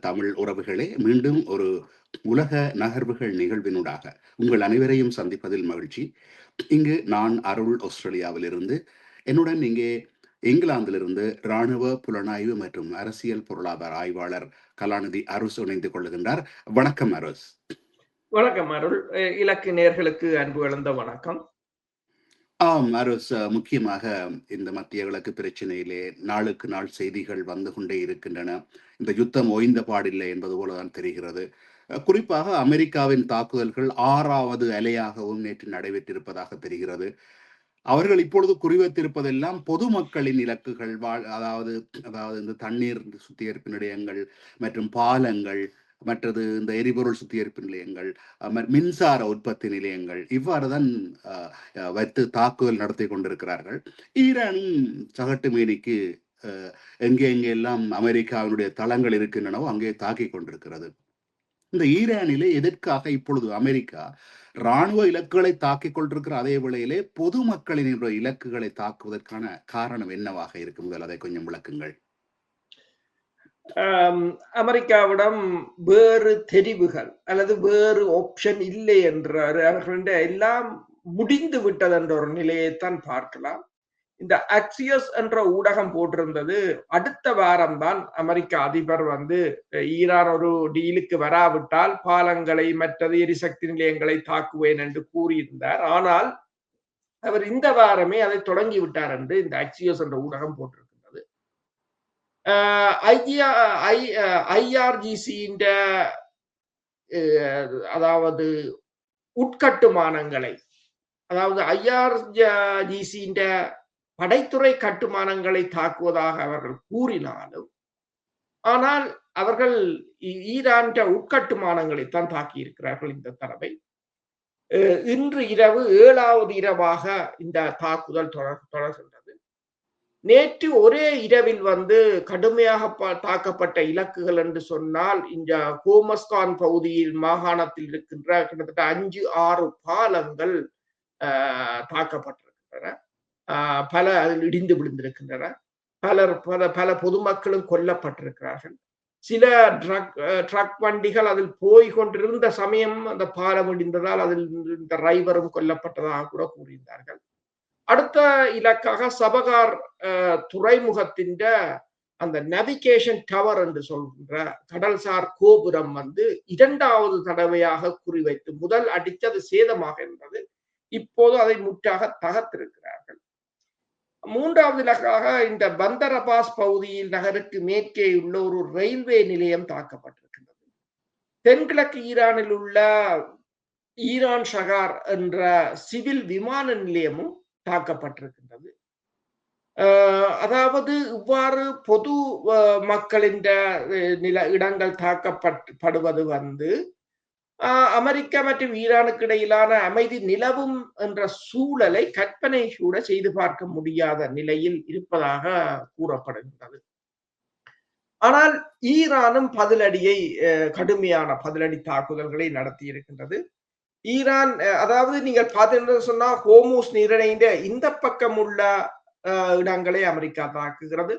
தமிழ் உறவுகளே, மீண்டும் ஒரு உலக நகர்வுகள் நிகழ்வினூடாக உங்கள் அனைவரையும் சந்திப்பதில் மகிழ்ச்சி. இங்கு நான் அருள், ஆஸ்திரேலியாவிலிருந்து. என்னுடன் இங்கே இங்கிலாந்திலிருந்து இராணுவ புலனாய்வு மற்றும் அரசியல் பொருளாதார ஆய்வாளர் கலாநிதி அருஸ் இணைந்து கொள்ளுகின்றார். வணக்கம் அருஸ். வணக்கம் அருள். இலக்கு நேர்களுக்கு அன்பு கலந்த வணக்கம். ஆம் அருஸ், முக்கியமாக இந்த மத்திய கிழக்கு பிரச்சனையிலே நாளுக்கு நாள் செய்திகள் வந்து கொண்டே இருக்கின்றன. இந்த யுத்தம் ஓய்ந்த பாடில்லை என்பது போலதான் தெரிகிறது. குறிப்பாக அமெரிக்காவின் தாக்குதல்கள் 6வது அலையாகவும் நேற்று நடைபெற்றிருப்பதாக தெரிகிறது. அவர்கள் இப்பொழுது குறிவைத்திருப்பதெல்லாம் பொதுமக்களின் இலக்குகள், அதாவது அதாவது இந்த தண்ணீர் சுத்திகரிப்பு நிலையங்கள் மற்றும் பாலங்கள், மற்றது இந்த எரிபொருள் சுத்திகரிப்பு நிலையங்கள், மின்சார உற்பத்தி நிலையங்கள், இவ்வாறுதான் வைத்து தாக்குதல் நடத்தி கொண்டிருக்கிறார்கள். ஈரானும் சகட்டு மேனிக்கு எங்கே எங்கெல்லாம் அமெரிக்காவினுடைய தளங்கள் இருக்கின்றனவோ அங்கே தாக்கி கொண்டிருக்கிறது. இந்த ஈரானிலே எதற்காக இப்பொழுது அமெரிக்கா இராணுவ இலக்குகளை தாக்கிக் கொண்டிருக்கிற அதே வேளையிலே பொதுமக்களின் இலக்குகளை தாக்குவதற்கான காரணம் என்னவாக இருக்கும்? அதை கொஞ்சம் விளக்குங்கள். அமெரிக்காவிடம் வேறு தெரிவுகள் அல்லது வேறு ஆப்ஷன் இல்லை என்ற அவர்களுடைய எல்லாம் முடிந்து விட்டது என்ற ஒரு நிலையைத்தான் பார்க்கலாம். இந்த அக்சியஸ் என்ற ஊடகம் போட்டிருந்தது, அடுத்த வாரம் தான் அமெரிக்க அதிபர் ஈரான் ஒரு டீலுக்கு வராவிட்டால் பாலங்களை மற்றது எரிசக்தி நிலையங்களை தாக்குவேன் என்று கூறியிருந்தார். ஆனால் அவர் இந்த வாரமே அதை தொடங்கி விட்டார் என்று இந்த அக்சியஸ் என்ற ஊடகம் போட்டிருக்கின்றது. ஐஆர்ஜிசியின் அதாவது உட்கட்டுமானங்களை, அதாவது ஐஆர்ஜிசியின் படைத்துறை கட்டுமானங்களை தாக்குவதாக அவர்கள் கூறினாலும், ஆனால் அவர்கள் ஈரான் உட்கட்டுமானங்களை தான் தாக்கி இருக்கிறார்கள். இந்த தடவை இன்று இரவு 7வது இரவாக இந்த தாக்குதல் தொடர்கின்றது. நேற்று ஒரே இரவில் கடுமையாக தாக்கப்பட்ட இலக்குகள் என்று சொன்னால், இந்த கோமஸ்கான் பகுதியில் மாகாணத்தில் இருக்கின்ற கிட்டத்தட்ட 5-6 பாலங்கள் தாக்கப்பட்டிருக்கின்றன. பல அதில் இடிந்து விழுந்திருக்கின்றன. பல பொதுமக்களும் கொல்லப்பட்டிருக்கிறார்கள். சில ட்ரக் வண்டிகள் அதில் போய் கொண்டிருந்த சமயம் அந்த பாலம் இடிந்ததால் அதில் இந்த டிரைவரும் கொல்லப்பட்டதாக கூட கூறியிருந்தார்கள். அடுத்த இலக்காக சபகார் துறைமுகத்தின் அந்த நேவிகேஷன் டவர் என்று சொல்கின்ற கடல்சார் கோபுரம் 2வது தடவையாக குறிவைத்து, முதல் அடித்தது சேதமாக இருந்தது, இப்போது அதை முற்றாக தகர்த்திருக்கிறார்கள். 3வது இலக்காக இந்த பந்தர் அப்பாஸ் பகுதியில் நகருக்கு மேற்கே உள்ள ஒரு ரயில்வே நிலையம் தாக்கப்பட்டிருக்கின்றது. தென்கிழக்கு ஈரானில் உள்ள ஈரான் ஷகார் என்ற சிவில் விமான நிலையமும் தாக்கப்பட்டிருக்கின்றது. அதாவது இவ்வாறு பொது மக்களின் இடங்கள் தாக்கப்படுவது அமெரிக்கா மற்றும் ஈரானுக்கு இடையிலான அமைதி நிலவும் என்ற சூழலை கற்பனை கூட செய்து பார்க்க முடியாத நிலையில் இருப்பதாக கூறப்படுகின்றது. ஆனால் ஈரானும் கடுமையான பதிலடி தாக்குதல்களை நடத்தி இருக்கின்றது. ஈரான், அதாவது நீங்கள் பார்த்தீங்கன்னு சொன்னா, ஹோர்முஸ் நீரிணைந்த இந்த பக்கம் உள்ள இடங்களை அமெரிக்கா தாக்குகிறது,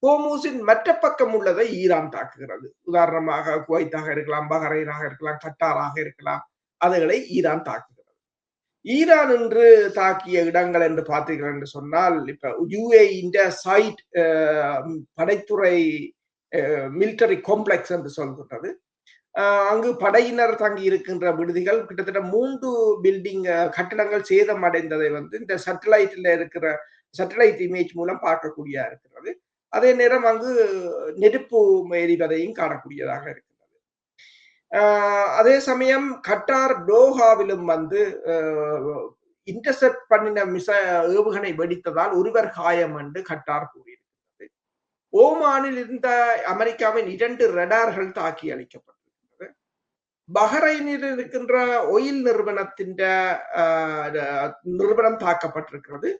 ஹோர்முஸின் மற்ற பக்கம் உள்ளதை ஈரான் தாக்குகிறது. உதாரணமாக குவைத்தாக இருக்கலாம், பஹ்ரைனாக இருக்கலாம், கட்டாராக இருக்கலாம், அதுகளை ஈரான் தாக்குகிறது. ஈரான் என்று தாக்கிய இடங்கள் என்று பார்த்தீர்கள் என்று சொன்னால், இப்ப யுஏஇ சைட் படைத்துறை மிலிட்டரி காம்ப்ளெக்ஸ் என்று சொல்கின்றது. அங்கு படையினர் தங்கி இருக்கின்ற விடுதிகள், கிட்டத்தட்ட 3 பில்டிங் கட்டடங்கள் சேதம் அடைந்ததை இந்த சேட்டலைட் இமேஜ் மூலம் பார்க்கக்கூடியதாக இருக்கிறது. அதே நேரம் அங்கு நெருப்பு எரிவதையும் காணக்கூடியதாக இருக்கிறது. அதே சமயம் கட்டார் டோஹாவிலும் இன்டர்செப்ட் பண்ணின ஏவுகணை வெடித்ததால் ஒருவர் காயம் என்று கட்டார் கூறியிருக்கிறது. ஓமானில் இருந்த அமெரிக்காவின் 2 ரடார்கள் தாக்கி அளிக்கப்பட்டது. பஹ்ரைனில் இருக்கின்ற ஒயில் நிறுவனம் தாக்கப்பட்டிருக்கிறது.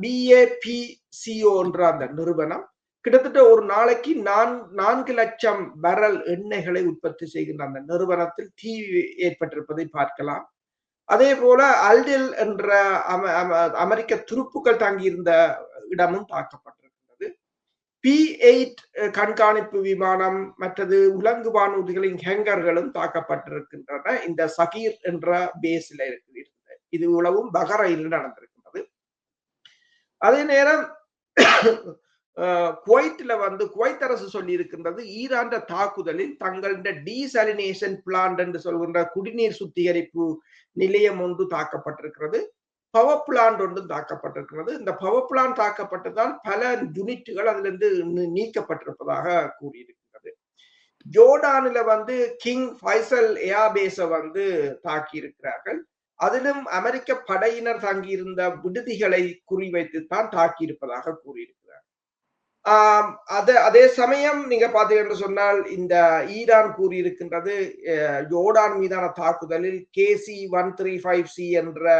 BAPCO என்ற அந்த நிறுவனம் கிட்டத்தட்ட ஒரு நாளைக்கு 4 லட்சம் பேரல் எண்ணெய்களை உற்பத்தி செய்கின்ற அந்த நிறுவனத்தில் தீ ஏற்பட்டிருப்பதை பார்க்கலாம். அதே போல அல்டெல் என்ற அமெரிக்க துருப்புக்கள் தங்கியிருந்த இடமும் தாக்கப்பட்டிருக்கிறது. P8 கண்காணிப்பு விமானம் மற்றது உலங்கு வானூர்திகளின் ஹேங்கர்களும் தாக்கப்பட்டிருக்கின்றன. இந்த சகீர் என்ற பேஸ்ல இருக்குது. இது உளவும் பஹரைனில் நடந்திருக்கின்றது. அதே நேரம் குவைத்ல குவைத் அரசு சொல்லி இருக்கின்றது ஈரான் தாக்குதலில் தங்களுடைய டீசாலினேஷன் பிளான்ட் என்று சொல்கின்ற குடிநீர் சுத்திகரிப்பு நிலையம் ஒன்று தாக்கப்பட்டிருக்கிறது. பவர் பிளான்ட் ஒன்றும் தாக்கப்பட்டிருக்கிறது. இந்த பவர் பிளான்ட் தாக்கப்பட்டதால் பல யூனிட்டுகள் அதிலிருந்து நீக்கப்பட்டிருப்பதாக கூறியிருக்கிறது. ஜோர்டானில கிங் ஃபைசல் ஏர்பேஸ தாக்கி இருக்கிறார்கள். அதிலும் அமெரிக்க படையினர் தங்கியிருந்த விடுதிகளை குறிவைத்துத்தான் தாக்கி இருப்பதாக கூறியிருக்கிறார். அதே சமயம் நீங்க பாத்தீங்கன்னு சொன்னால் இந்த ஈரான் கூறியிருக்கின்றது ஜோர்டான் மீதான தாக்குதலில் KC-135C என்ற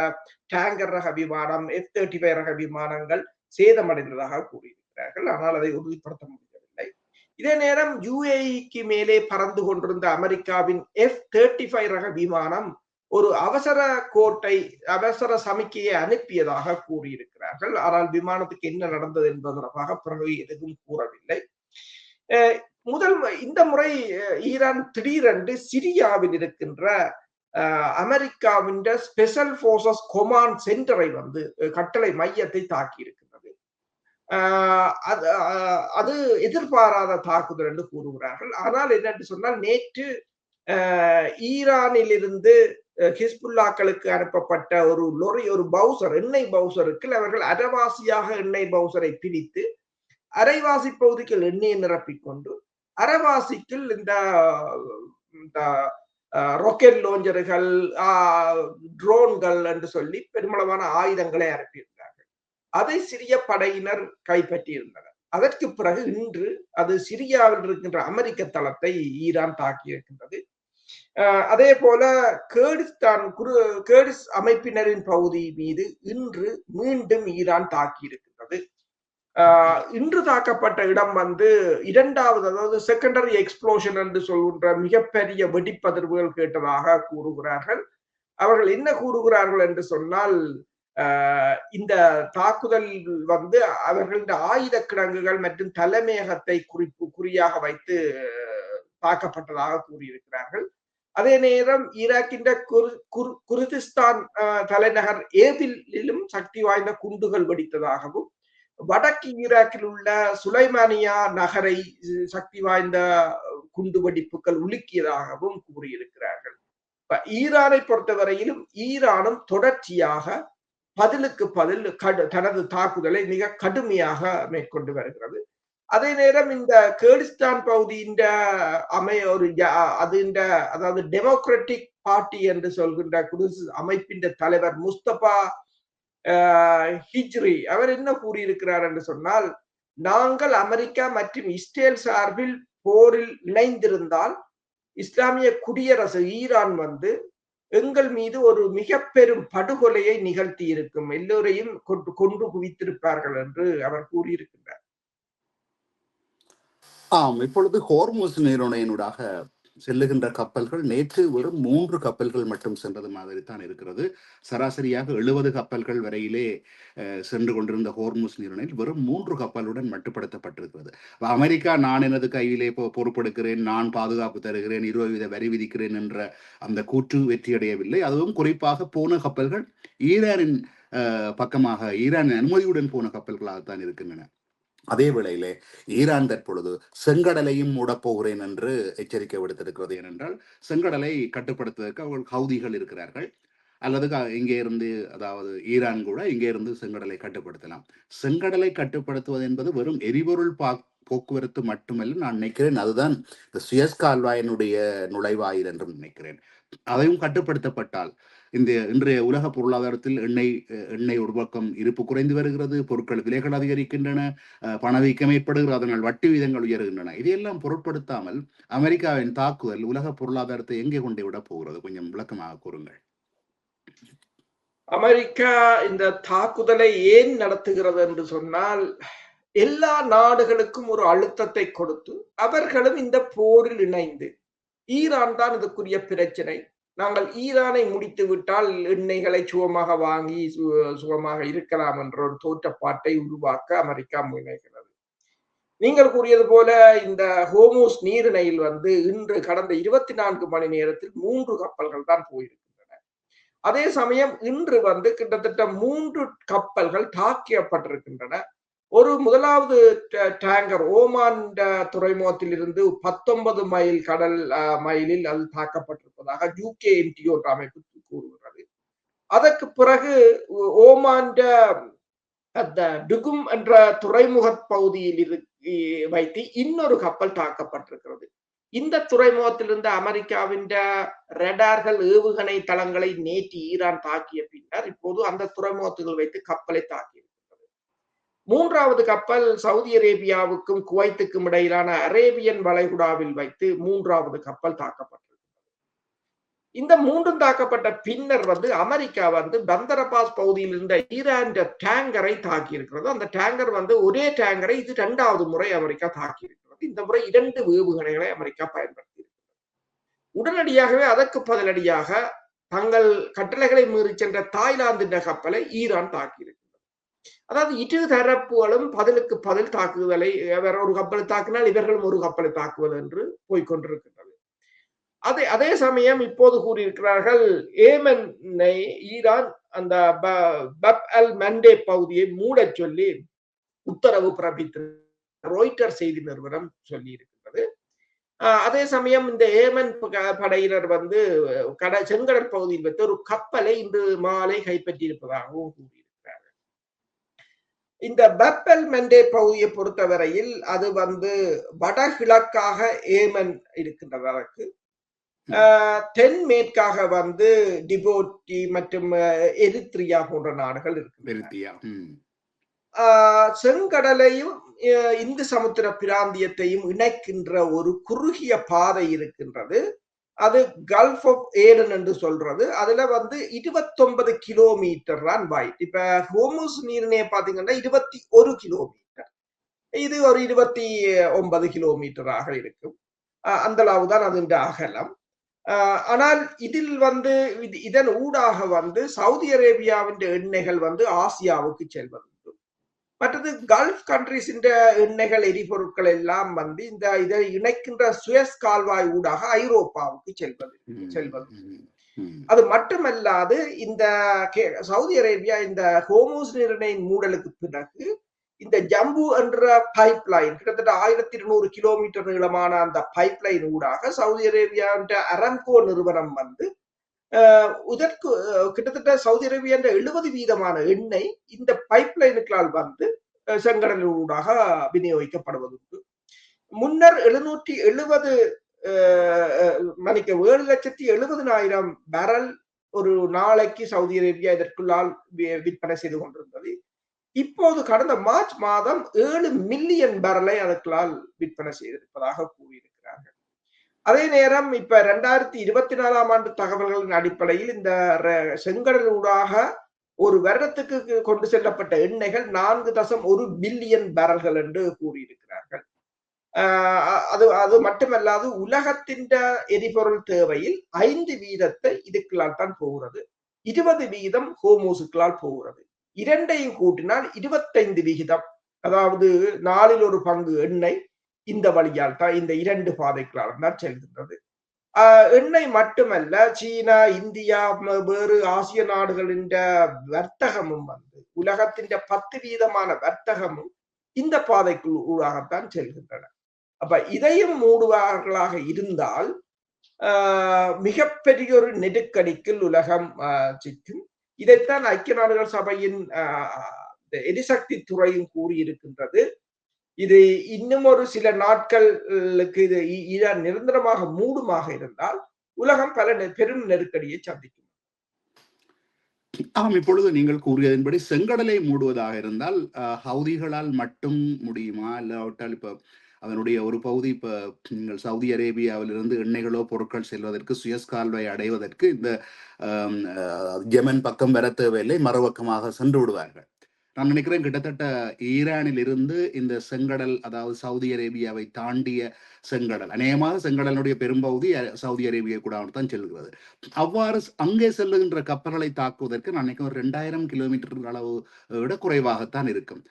டேங்கர் ரக விமானம் F-35 ரக விமானங்கள் சேதமடைந்ததாக கூறியிருக்கிறார்கள். ஆனால் அதை உறுதிப்படுத்த முடியவில்லை. இதே நேரம் UAEக்கு மேலே பறந்து கொண்டிருந்த அமெரிக்காவின் F-35 ரக விமானம் ஒரு அவசர சமிக்கையை அனுப்பியதாக கூறியிருக்கிறார்கள். ஆனால் விமானத்துக்கு என்ன நடந்தது என்பது தொடர்பாக பிறகு எதுவும் கூறவில்லை. இந்த முறை ஈரான் திடீரென்று சிரியாவில் இருக்கின்ற அமெரிக்காவின் ஸ்பெஷல் போர்சஸ் கொமாண்ட் சென்டரை கட்டளை மையத்தை தாக்கி இருக்கின்றது. அது எதிர்பாராத தாக்குதல் என்று கூறுகிறார்கள். ஆனால் என்னென்று சொன்னால் நேற்று ஈரானிலிருந்து ஹிஸ்புல்லாக்களுக்கு அனுப்பப்பட்ட ஒரு லொரி ஒரு பவுசர் எண்ணெய் பவுசருக்கு அவர்கள் அரைவாசியாக எண்ணெய் பவுசரை பிரித்து அரைவாசி பகுதிக்கு எண்ணெயை நிரப்பிக்கொண்டு அரைவாசிக்குள் இந்த ராக்கெட் லாஞ்சர்கள் ட்ரோன்கள் என்று சொல்லி பெருமளவான ஆயுதங்களை அனுப்பியிருந்தார்கள். அதை சிரிய படையினர் கைப்பற்றியிருந்தனர். அதற்கு பிறகு இன்று அது சிரியாவில் இருக்கின்ற அமெரிக்க தளத்தை ஈரான் தாக்கி இருக்கின்றது. அதே போல கேர்டிஸ் அமைப்பினரின் பகுதி மீது இன்று மீண்டும் ஈரான் தாக்கி இருக்கின்றது. இன்று தாக்கப்பட்ட இடம் இரண்டாவது, அதாவது செகண்டரி எக்ஸ்ப்ளோஷன் என்று சொல்கின்ற மிகப்பெரிய வெடிப்பதிர்வுகள் கேட்டதாக கூறுகிறார்கள். அவர்கள் என்ன கூறுகிறார்கள் என்று சொன்னால் இந்த தாக்குதல் அவர்களின் ஆயுத கிடங்குகள் மற்றும் தலைமையகத்தை குறியாக வைத்து தாக்கப்பட்டதாக கூறியிருக்கிறார்கள். அதே நேரம் ஈராக்கின் குர்திஸ்தான் தலைநகர் ஏபிலும் சக்தி வாய்ந்த குண்டுகள் வெடித்ததாகவும் வடக்கு ஈராக்கில் உள்ள சுலைமானியா நகரை சக்தி வாய்ந்த குண்டு வெடிப்புகள் உலுக்கியதாகவும் கூறியிருக்கிறார்கள். ஈரானை பொறுத்தவரையிலும் ஈரானும் தொடர்ச்சியாக பதிலுக்கு பதில் தனது தாக்குதலை மிக கடுமையாக மேற்கொண்டு வருகிறது. அதே நேரம் இந்த கேர்டிஸ்தான் பகுதியின் அதாவது டெமோக்ராட்டிக் பார்ட்டி என்று சொல்கின்ற குடியரசு அமைப்பின் தலைவர் முஸ்தபா ஹிஜ்ரி அவர் என்ன கூறியிருக்கிறார் என்று சொன்னால், நாங்கள் அமெரிக்கா மற்றும் இஸ்ரேல் சார்பில் போரில் இணைந்திருந்தால் இஸ்லாமிய குடியரசு ஈரான் எங்கள் மீது ஒரு மிக பெரும் படுகொலையை நிகழ்த்தி இருக்கும், எல்லோரையும் கொண்டு குவித்திருப்பார்கள் என்று அவர் கூறியிருக்கிறார். இப்பொழுது ஹோர்முஸ் நீரிணையினூடாக செல்லுகின்ற கப்பல்கள் நேற்று வெறும் 3 கப்பல்கள் மட்டும் சென்றது மாதிரி தான் இருக்கிறது. சராசரியாக 70 கப்பல்கள் வரையிலே சென்று கொண்டிருந்த ஹோர்முஸ் நீரிணையில் வெறும் 3 கப்பலுடன் மட்டுப்படுத்தப்பட்டிருக்கிறது. அமெரிக்கா நான் எனது கையிலே பொறுப்பெடுக்கிறேன், நான் பாதுகாப்பு தருகிறேன், 20% வரி விதிக்கிறேன் என்ற அந்த கூற்று வெற்றியடையவில்லை. அதுவும் குறிப்பாக போன கப்பல்கள் ஈரானின் பக்கமாக ஈரான் அனுமதியுடன் போன கப்பல்களாகத்தான் இருக்கின்றன. அதே வேளையிலே ஈரான் தற்பொழுது செங்கடலையும் மூடப்போகிறேன் என்று எச்சரிக்கை விடுத்திருக்கிறது. ஏனென்றால் செங்கடலை கட்டுப்படுத்துவதற்கு அவர்கள் ஹவுதிகள் இருக்கிறார்கள், அல்லது இங்கே இருந்து, அதாவது ஈரான் கூட இங்கே இருந்து செங்கடலை கட்டுப்படுத்தலாம். செங்கடலை கட்டுப்படுத்துவது என்பது வெறும் எரிபொருள் போக்குவரத்து மட்டுமல்ல, நான் நினைக்கிறேன் அதுதான் இந்த சுயஸ் கால்வாயினுடைய நுழைவாயில் என்றும் நினைக்கிறேன். அதையும் கட்டுப்படுத்தப்பட்டால் இன்றைய உலக பொருளாதாரத்தில் எண்ணெய் ஒரு பக்கம் இருப்பு குறைந்து வருகிறது, பொருட்கள் விலைகள் அதிகரிக்கின்றன, பணவீக்கம் ஏற்படுகிறது, அதனால் வட்டி வீதங்கள் உயர்கின்றன. இதையெல்லாம் பொருட்படுத்தாமல் அமெரிக்காவின் தாக்குதல் உலக பொருளாதாரத்தை எங்கே கொண்டு விட போகிறது? கொஞ்சம் விளக்கமாக கூறுங்கள். அமெரிக்கா இந்த தாக்குதலை ஏன் நடத்துகிறது என்று சொன்னால், எல்லா நாடுகளுக்கும் ஒரு அழுத்தத்தை கொடுத்து அவர்களும் இந்த போரில் இணைந்து, ஈரான் தான் இதுக்குரிய பிரச்சனை, நாங்கள் ஈரானை முடித்து விட்டால் எண்ணெய்களை சுகமாக வாங்கி சுகமாக இருக்கலாம் என்ற ஒரு தோற்றப்பாட்டை உருவாக்க அமெரிக்கா முயல்கிறது. நீங்கள் கூறியது போல இந்த ஹோமூஸ் நீரிணையில் வந்து இன்று கடந்த 24 மணி நேரத்தில் 3 கப்பல்கள் தான் போயிருக்கின்றன. அதே சமயம் இன்று வந்து கிட்டத்தட்ட 3 கப்பல்கள் தாக்கப்பட்டிருக்கின்றன. ஒரு முதலாவது டேங்கர் ஓமான் துறைமுகத்தில் இருந்து 19 மைல் கடல் மைலில் அது தாக்கப்பட்டிருப்பதாக UKNTO என்ற அமைப்பு கூறுகிறது. அதற்கு பிறகு ஓமான் அந்த டுகும் என்ற துறைமுக பகுதியில் வைத்து இன்னொரு கப்பல் தாக்கப்பட்டிருக்கிறது. இந்த துறைமுகத்திலிருந்து அமெரிக்காவின் ரடார்கள் ஏவுகணை தளங்களை நேற்று ஈரான் தாக்கிய பின்னர் இப்போது அந்த துறைமுகத்தில் வைத்து கப்பலை தாக்கியிருக்கிறது. மூன்றாவது கப்பல் சவுதி அரேபியாவுக்கும் குவைத்துக்கும் இடையிலான அரேபியன் வளைகுடாவில் வைத்து மூன்றாவது கப்பல் தாக்கப்பட்டது. இந்த மூன்றும் தாக்கப்பட்ட பின்னர் வந்து அமெரிக்கா வந்து பந்தர் அப்பாஸ் பகுதியில் இருந்த ஈரான் டேங்கரை தாக்கி இருக்கிறது. அந்த டேங்கர் வந்து ஒரே டேங்கரை இது 2வது முறை அமெரிக்கா தாக்கி இருக்கிறது. இந்த முறை 2 ஏவுகணைகளை அமெரிக்கா பயன்படுத்தி இருக்கிறது. உடனடியாகவே அதற்கு பதிலடியாக தங்கள் கட்டளைகளை மீறி சென்ற தாய்லாந்து கப்பலை ஈரான் தாக்கி இருக்கிறது. அதாவது இரு தரப்புகளும் பதிலுக்கு பதில் தாக்குதலை ஒரு கப்பலை தாக்கினால் இவர்களும் ஒரு கப்பலை தாக்குவது என்று போய்கொண்டிருக்கின்றது. அதே சமயம் இப்போது கூறியிருக்கிறார்கள் ஏமனை ஈரான் அந்த பப் அல் மண்டே பகுதியை மூடச் சொல்லி உத்தரவு பிறப்பித்து ராய்ட்டர் செய்தி நிறுவனம் சொல்லி இருக்கின்றது. அதே சமயம் இந்த ஏமன் படையினர் வந்து செங்கடல் பகுதியில் வைத்து ஒரு கப்பலை இன்று மாலை கைப்பற்றி இருப்பதாகவும் கூறியிருக்கிறார்கள். இந்த பப் அல் மண்டே பகுதியை பொறுத்தவரையில் அது வந்து வடகிழக்காக ஏமன் இருக்கின்றதற்கு தென்மேற்காக வந்து டிபோட்டி மற்றும் எரித்ரியா போன்ற நாடுகள் இருக்கு. செங்கடலையும் இந்து சமுத்திர பிராந்தியத்தையும் இணைக்கின்ற ஒரு குறுகிய பாதை இருக்கின்றது. அது கல்ஃப் ஆஃப் ஏடன் என்று சொல்றது. அதுல வந்து 29 கிலோமீட்டர் தான் வாய். இப்ப ஹோமூஸ் நீரிணையை பாத்தீங்கன்னா 21 கிலோமீட்டர், இது ஒரு 29 கிலோமீட்டராக இருக்கும். அந்த அளவுதான் அதன் அகலம். ஆனால் இதில் வந்து இதன் ஊடாக வந்து சவுதி அரேபியாவின் எண்ணெய்கள் வந்து ஆசியாவுக்கு செல்வது. மற்றது கல்ஃப் கண்ட்ரிஸ் எண்ணெய்கள் எரிபொருட்கள் எல்லாம் வந்து இதை இணைக்கின்ற சுயஸ் கால்வாய் ஊடாக ஐரோப்பாவுக்கு செல்வது. அது மட்டுமல்லாது இந்த சவுதி அரேபியா இந்த ஹோமூஸ் நீரிணையின் மூடலுக்கு பிறகு இந்த ஜம்பு என்ற பைப் லைன் கிட்டத்தட்ட 1200 கிலோமீட்டர் நீளமான அந்த பைப் லைன் ஊடாக சவுதி அரேபியா அரம்கோ நிறுவனம் வந்து இதற்கு கிட்டத்தட்ட சவுதி அரேபியா 70% எண்ணெய் இந்த பைப் லைனுக்களால் வந்து செங்கடல் ஊடாக விநியோகிக்கப்படுவது. முன்னர் 7,70,000 பேரல் ஒரு நாளைக்கு சவுதி அரேபியா இதற்குள்ளால் விற்பனை செய்து கொண்டிருந்தது. இப்போது கடந்த மார்ச் மாதம் 7 மில்லியன் பேரலை அதற்குள்ளால் விற்பனை செய்திருப்பதாக கூறியிருக்கிறார்கள். அதே நேரம் இப்ப 2024 ஆண்டு தகவல்களின் அடிப்படையில் இந்த செங்கடலூடாக ஒரு வருடத்துக்கு கொண்டு செல்லப்பட்ட எண்ணெய்கள் 4.1 பில்லியன் பேரல்கள் என்று கூறியிருக்கிறார்கள். அது மட்டுமல்லாது உலகத்தின் எரிபொருள் தேவையில் 5% இதுக்குள்ளால் தான் போகிறது, 20% ஹோமூஸுக்களால் போகிறது. இரண்டையும் கூட்டினால் 25%, அதாவது 4ல் ஒரு பங்கு எண்ணெய் இந்த வழியால் தான், இந்த 2 பாதைகளால் தான் செல்கின்றது. எண்ணெய் மட்டுமல்ல, சீனா, இந்தியா, வேறு ஆசிய நாடுகளின் வர்த்தகமும் வந்து உலகத்தின் 10% வர்த்தகமும் இந்த பாதைக்குள் ஊடாகத்தான் செல்கின்றன. அப்ப இதையும் மூடுவார்களாக இருந்தால் மிகப்பெரிய ஒரு நெருக்கடிக்கு உலகம் சிக்கும். இதைத்தான் ஐக்கிய நாடுகள் சபையின் எரிசக்தி துறையும் கூறியிருக்கின்றது. இது இன்னும் ஒரு சில நாட்களுக்கு இது ஈரான் நிரந்தரமாக மூடுமாக இருந்தால் உலகம் பல பெரும் நெருக்கடியை சந்திக்கும். இப்பொழுது நீங்கள் கூறியதன்படி செங்கடலை மூடுவதாக இருந்தால் ஹவுதிகளால் மட்டும் முடியுமா, இல்லாவிட்டால் இப்ப அதனுடைய ஒரு பகுதி இப்ப நீங்கள் சவுதி அரேபியாவிலிருந்து எண்ணெய்களோ பொருட்கள் செல்வதற்கு சுயஸ் கால்வாய் அடைவதற்கு இந்த யெமன் பக்கம் வர தேவையில்லை, மறுபக்கமாக சென்று விடுவார்கள். நான் நினைக்கிறேன் கிட்டத்தட்ட ஈரானில் இருந்து இந்த செங்கடல், அதாவது சவுதி அரேபியாவை தாண்டிய செங்கடல், அநேகமாக செங்கடலுடைய பெரும்பகுதி சவுதி அரேபியா கூட தான் செல்கிறது. அவ்வாறு அங்கே செல்லுகின்ற கப்பல்களை தாக்குவதற்கு நான் நினைக்கிறேன் 2000 கிலோமீட்டர் அளவு விட குறைவாகத்தான் இருக்கும்.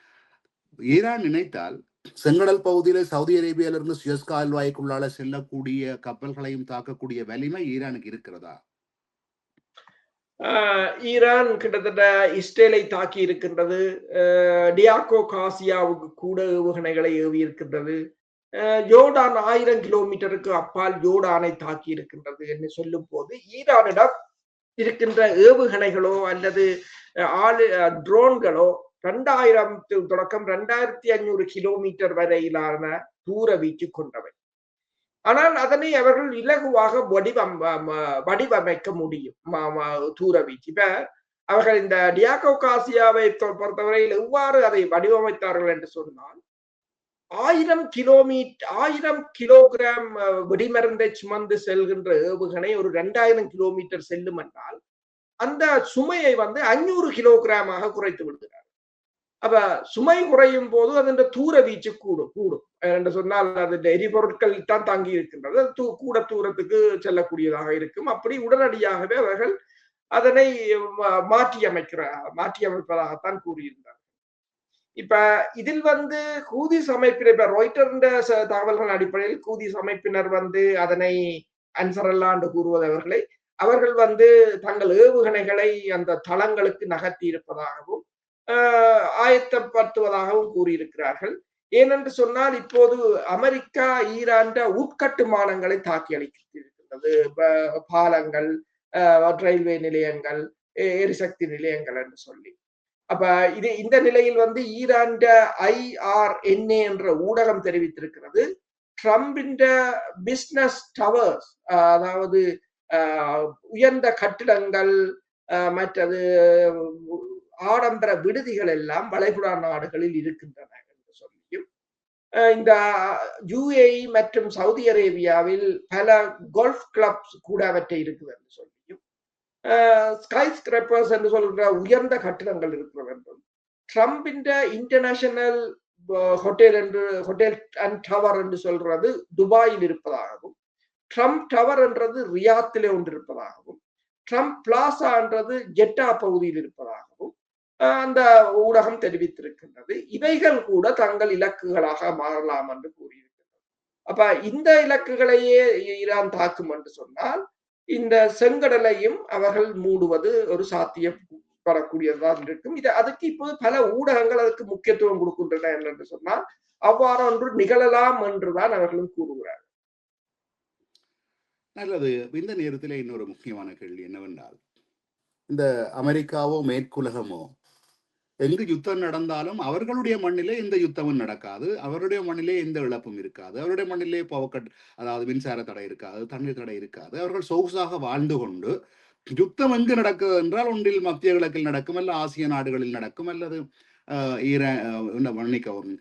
ஈரான் நினைத்தால் செங்கடல் பகுதியில சவுதி அரேபியாவிலிருந்து சுயஸ் கால்வாய்க்குள்ளால செல்லக்கூடிய கப்பல்களையும் தாக்கக்கூடிய வலிமை ஈரானுக்கு இருக்கிறதா? ஈரான் கிட்டத்தட்ட இஸ்ரேலை தாக்கி இருக்கின்றது. டியாகோ காசியாவுக்கு கூட ஏவுகணைகளை ஏவி இருக்கின்றது. ஜோர்டான் 1000 கிலோமீட்டருக்கு அப்பால் ஜோர்டானை தாக்கி இருக்கின்றது என்று சொல்லும் போது ஈரானிடம் இருக்கின்ற ஏவுகணைகளோ அல்லது ட்ரோன்களோ 2000 தொடக்கம் 2500 கிலோமீட்டர் வரையிலான தூர வீச்சு கொண்டவை. ஆனால் அதனை அவர்கள் இலகுவாக வடிவமைக்க முடியும் தூர வீச்சு. இப்ப அவர்கள் இந்த டியாகோ காசியாவை பொறுத்தவரையில் எவ்வாறு அதை வடிவமைத்தார்கள் என்று சொன்னால் 1000 கிலோகிராம் வெடிமருந்தை சுமந்து செல்கின்ற ஏவுகணை ஒரு 2000 கிலோமீட்டர் செல்லும் என்றால் அந்த சுமையை 500 கிலோகிராமாக குறைத்து விடுகிறார். அப்ப சுமை குறையும் போது அதன் தூர வீச்சு கூடும் என்று சொன்னால் அது எரிபொருட்கள் தான் தங்கி இருக்கின்றது. கூட தூரத்துக்கு செல்லக்கூடியதாக இருக்கும். அப்படி உடனடியாகவே அவர்கள் அதனை மாற்றி அமைப்பதாகத்தான் கூறியிருந்தார். இப்ப இதில் ஹூதிஸ் அமைப்பினர், இப்ப ராய்ட்டர் தகவல்கள் அடிப்படையில் ஹூதிஸ் அமைப்பினர் அதனை அன்சரல்லா என்று கூறுவது அவர்கள் தங்கள் ஏவுகணைகளை அந்த தளங்களுக்கு நகர்த்தி இருப்பதாகவும் ஆயத்தப்படுத்துவதாகவும் கூறியிருக்கிறார்கள். ஏனென்று சொன்னால் இப்போது அமெரிக்கா ஈரான் உட்கட்டுமானங்களை தாக்கி அளிக்கின்றது. பாலங்கள், ரயில்வே நிலையங்கள், எரிசக்தி நிலையங்கள் என்று சொல்லி. அப்ப இந்த நிலையில் ஈரான் IRNA என்ற ஊடகம் தெரிவித்திருக்கிறது, ட்ரம்பின் பிசினஸ் டவர்ஸ், அதாவது உயர்ந்த கட்டிடங்கள், மற்றது ஆடம்பர விடுதிகள் எல்லாம் வளைகுடா நாடுகளில் இருக்கின்றன என்று சொல்லியும், இந்த UAE மற்றும் சவுதி அரேபியாவில் பல கோல்ஃப் கிளப்ஸ் கூட அவற்றை இருக்குது என்று சொல்லியும், ஸ்கை ஸ்கிரேப்பர்ஸ் என்று சொல்கிற உயர்ந்த கட்டிடங்கள் இருக்கிறது என்றும், ட்ரம்பின் இன்டர்நேஷனல் ஹோட்டல் அண்ட் டவர் என்று சொல்றது துபாயில் இருப்பதாகவும், ட்ரம்ப் டவர் என்றது ரியாத்திலே ஒன்று இருப்பதாகவும், ட்ரம்ப் பிளாசா என்றது ஜெட்டா பகுதியில் இருப்பதாகவும் அந்த ஊடகம் தெரிவித்திருக்கின்றது. இவைகள் கூட தங்கள் இலக்குகளாக மாறலாம் என்று கூறியிருக்கின்றது. அப்ப இந்த இலக்குகளையே ஈரான் தாக்கும் என்று சொன்னால் இந்த செங்கடலையும் அவர்கள் மூடுவது ஒரு சாத்தியம் வரக்கூடியதுதான் இருக்கும். அதுக்கு இப்போது பல ஊடகங்கள் அதுக்கு முக்கியத்துவம் கொடுக்கின்றன என்று சொன்னால் அவ்வாறு ஒன்று நிகழலாம் என்றுதான் அவர்களும் கூறுகிறார்கள். நல்லது. இந்த நேரத்தில் இன்னொரு முக்கியமான கேள்வி என்னவென்றால், இந்த அமெரிக்காவோ மேற்குலகமோ எங்கு யுத்தம் நடந்தாலும் அவர்களுடைய மண்ணிலே எந்த யுத்தமும் நடக்காது, அவருடைய மண்ணிலே எந்த இழப்பும் இருக்காது, அவருடைய மண்ணிலே அதாவது மின்சார தடை இருக்காது, தண்ணீர் தடை இருக்காது. அவர்கள் சொகுசாக வாழ்ந்து கொண்டு, யுத்தம் எங்கு நடக்குது என்றால் ஒன்றில் மத்திய கிழக்கில் நடக்கும், அல்ல ஆசிய நாடுகளில் நடக்கும், அல்லது மன்னிக்கவும்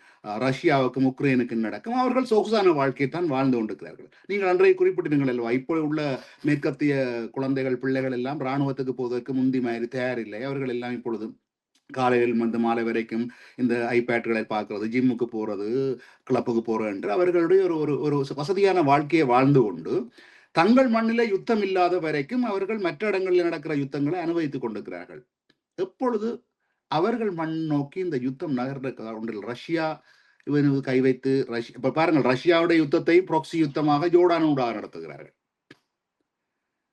ரஷ்யாவுக்கும் உக்ரைனுக்கும் நடக்கும். அவர்கள் சொகுசான வாழ்க்கையை தான் வாழ்ந்து கொண்டிருக்கிறார்கள். நீங்கள் அன்றைய குறிப்பிட்டீர்கள் அல்லவா, இப்போ உள்ள மேற்கத்திய குழந்தைகள் பிள்ளைகள் எல்லாம் இராணுவத்துக்கு போவதற்கு முந்தி மாதிரி தயாரில்லை. அவர்கள் எல்லாம் இப்பொழுது காலையில் மாலை வரைக்கும் இந்த ஐபேட்களை பார்க்கறது, ஜிம்முக்கு போறது, கிளப்புக்கு போறது என்று அவர்களுடைய ஒரு ஒரு வசதியான வாழ்க்கையை வாழ்ந்து கொண்டு தங்கள் மண்ணிலே யுத்தம் இல்லாத வரைக்கும் அவர்கள் மற்ற இடங்களில் நடக்கிற யுத்தங்களை அனுபவித்துக் கொண்டிருக்கிறார்கள். எப்பொழுது அவர்கள் மண் நோக்கி இந்த யுத்தம் நகர்ந்த ஒன்றில் ரஷ்யா இவனுக்கு கை வைத்து இப்ப பாருங்கள், ரஷ்யாவுடைய யுத்தத்தை ப்ராக்சி யுத்தமாக ஜோர்டானூடாக நடத்துகிறார்கள்.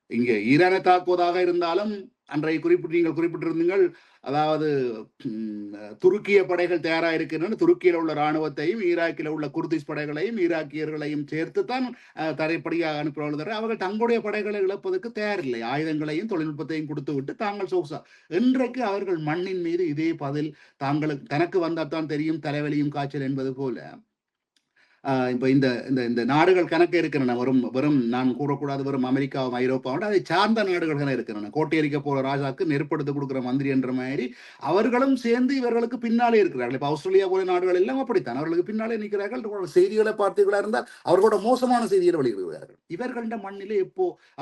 இங்கே ஈரானை தாக்குவதாக இருந்தாலும் அன்றைய நீங்கள் குறிப்பிட்டிருந்தீங்கள், அதாவது துருக்கிய படைகள் தயாராக இருக்கின்றன. துருக்கியில் உள்ள இராணுவத்தையும் ஈராக்கில் உள்ள குர்திஸ் படைகளையும் ஈராக்கியர்களையும் சேர்த்துத்தான் தரைப்படியாக அனுப்புவார்கள். அவர்கள் தங்களுடைய படைகளை இழப்பதற்கு தயாரில்லை. ஆயுதங்களையும் தொழில்நுட்பத்தையும் கொடுத்து விட்டு தாங்கள் சொகுசா. இன்றைக்கு அவர்கள் மண்ணின் மீது இதே பதில் தனக்கு வந்தால் தான் தெரியும் தலைவலியும் காய்ச்சல் என்பது போல இப்ப இந்த இந்த நாடுகள் கணக்கு இருக்கின்றன. வெறும் நான் கூறக்கூடாது வெறும் அமெரிக்காவும் ஐரோப்பாவும், அதை சார்ந்த நாடுகள் இருக்கின்றன. கோட்டையரிக்க போற ராஜாக்கு நெருப்படுத்த கொடுக்குற மந்திரி என்ற மாதிரி அவர்களும் சேர்ந்து இவர்களுக்கு பின்னாலே இருக்கிறார்கள். இப்ப ஆஸ்திரேலியா போல நாடுகள் எல்லாம் அப்படித்தான், அவர்களுக்கு பின்னாலே நிற்கிறார்கள். செய்திகளை பார்த்தீர்களா இருந்தால் அவர்களோட மோசமான செய்திகளை வெளியிடுகிறார்கள். இவர்கள்ட மண்ணிலே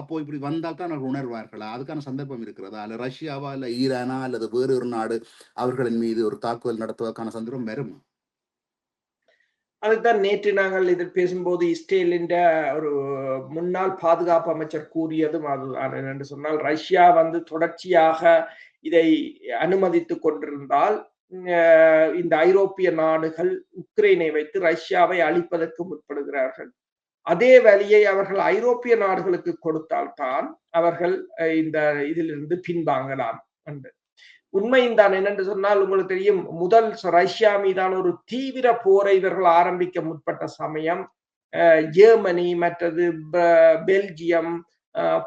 அப்போ இப்படி வந்தால் தான் அவர்கள் உணர்வார்களா? அதுக்கான சந்தர்ப்பம் இருக்கிறதா? அல்ல ரஷ்யாவா, இல்ல ஈரானா, அல்லது வேறு ஒரு நாடு அவர்களின் மீது ஒரு தாக்குதல் நடத்துவதற்கான சந்தர்ப்பம் வரும்? அதுதான் நேற்று நாங்கள் இதில் பேசும்போது இஸ்ரேலின் ஒரு முன்னாள் பாதுகாப்பு அமைச்சர் கூறியதும் அதுதான். என்று சொன்னால் ரஷ்யா தொடர்ச்சியாக இதை அனுமதித்துக் கொண்டிருந்தால் இந்த ஐரோப்பிய நாடுகள் உக்ரைனை வைத்து ரஷ்யாவை அழிப்பதற்கு முற்படுகிறார்கள். அதே வழியை அவர்கள் ஐரோப்பிய நாடுகளுக்கு கொடுத்தால்தான் அவர்கள் இந்த இதிலிருந்து பின்வாங்கலாம் என்று. உண்மைதான். என்னென்று சொன்னால் உங்களுக்கு தெரியும், முதல் ரஷ்யா மீதான ஒரு தீவிர போரை இவர்கள் ஆரம்பிக்க முற்பட்ட சமயம் ஜெர்மனி, மற்றது பெல்ஜியம்,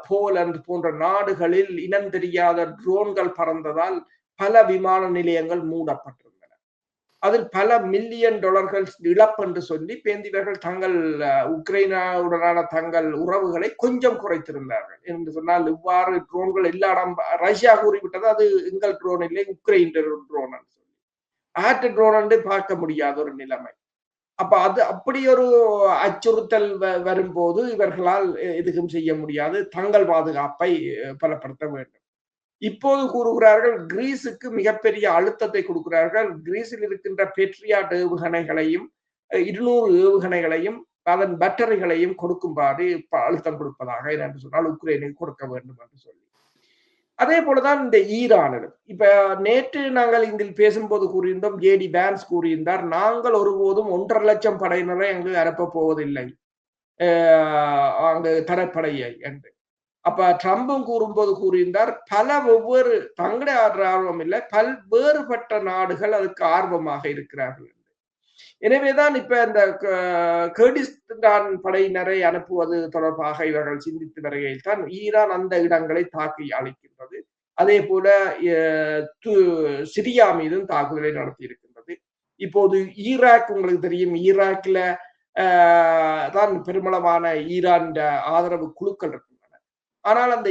போலந்து போன்ற நாடுகளில் இனம் தெரியாத ட்ரோன்கள் பறந்ததால் பல விமான நிலையங்கள் மூடப்பட்டிருந்தன. அதில் பல மில்லியன் டாலர்கள் இழப்பு என்று சொல்லி பேந்திவர்கள் தங்கள் உக்ரைனாவுடனான தங்கள் உறவுகளை கொஞ்சம் குறைத்திருந்தார்கள். என்று சொன்னால் இவ்வாறு ட்ரோன்கள் எல்லா இடம் ரஷ்யா கூறிவிட்டது அது எங்கள் ட்ரோன் இல்லை, உக்ரைன் ட்ரோன் என்று சொல்லி ஆற்று ட்ரோன் என்று பார்க்க முடியாத ஒரு நிலைமை. அப்ப அது அப்படி ஒரு அச்சுறுத்தல் வரும்போது இவர்களால் எதுவும் செய்ய முடியாது, தங்கள் பாதுகாப்பை பலப்படுத்த வேண்டும். இப்போது கூறுகிறார்கள் கிரீஸுக்கு மிகப்பெரிய அழுத்தத்தை கொடுக்கிறார்கள். கிரீஸில் இருக்கின்ற பெட்ரியாட் ஏவுகணைகளையும் 200 ஏவுகணைகளையும் அதன் பேட்டரிகளையும் கொடுக்குமாறு அழுத்தம் கொடுப்பதாக என்று சொன்னால் உக்ரைனுக்கு கொடுக்க வேண்டும் என்று சொல்லி. அதே போலதான் இந்த ஈரானிலும் இப்ப நேற்று நாங்கள் இதில் பேசும்போது கூறியிருந்தோம், ஜேடி வேன்ஸ் கூறியிருந்தார், நாங்கள் ஒருபோதும் 1.5 லட்சம் படையினரை அங்கு அனுப்ப போவதில்லை அங்கு தரப்படையை என்று. அப்ப ட்ரம்பும் கூறும்போது கூறியிருந்தார், பல வெவ்வேறு தங்களுடைய ஆர்வம் இல்லை, பல்வேறுபட்ட நாடுகள் அதுக்கு ஆர்வமாக இருக்கிறார்கள். எனவேதான் இப்ப இந்த கர்டிஸ்தான் படையினரை அனுப்புவது தொடர்பாக இவர்கள் சிந்தித்து வருகையில் தான் ஈரான் அந்த இடங்களை தாக்கி அளிக்கின்றது. அதே போல சிரியா மீதும் தாக்குதலை நடத்தி இருக்கின்றது. இப்போது ஈராக் உங்களுக்கு தெரியும், ஈராக்ல தான் பெருமளவான ஈரான் ஆதரவு குழுக்கள் இருக்கின்றன. ஆனால் அந்த